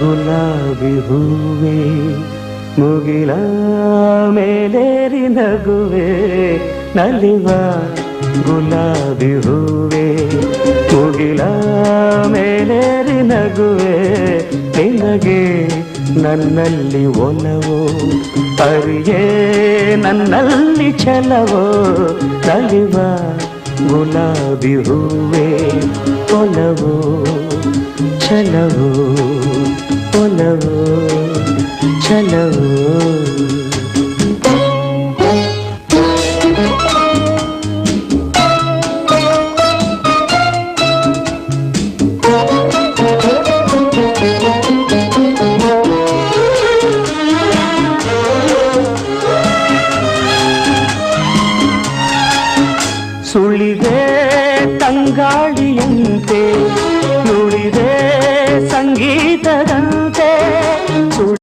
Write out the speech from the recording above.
ಗುಲಾಬಿ ಹೂವೆ ಮುಗಿಲ ಮೇಲೇರಿ ನಗುವೆ ನಲಿವ ಗುಲಾಬಿ ಹೂವೆ ಮುಗಿಲ ಮೇಲೇರಿ ನಗುವೆ ನಿನಗೆ ನನ್ನಲ್ಲಿ ಒಲವೋ ಅರಿಯೇ ನನ್ನಲ್ಲಿ ಛಲವೋ ನಲಿವ ಗುಲಾಬಿ ಹೂವೆ ಒಲವೋ ಛಲವೋ ಒಲವೋ ಛಲವೋ ಸುಳಿದೆ ತಂಗಾಳಿಯಂತೆ ನುಡಿದೆ ಸಂಗೀತದಂತೆ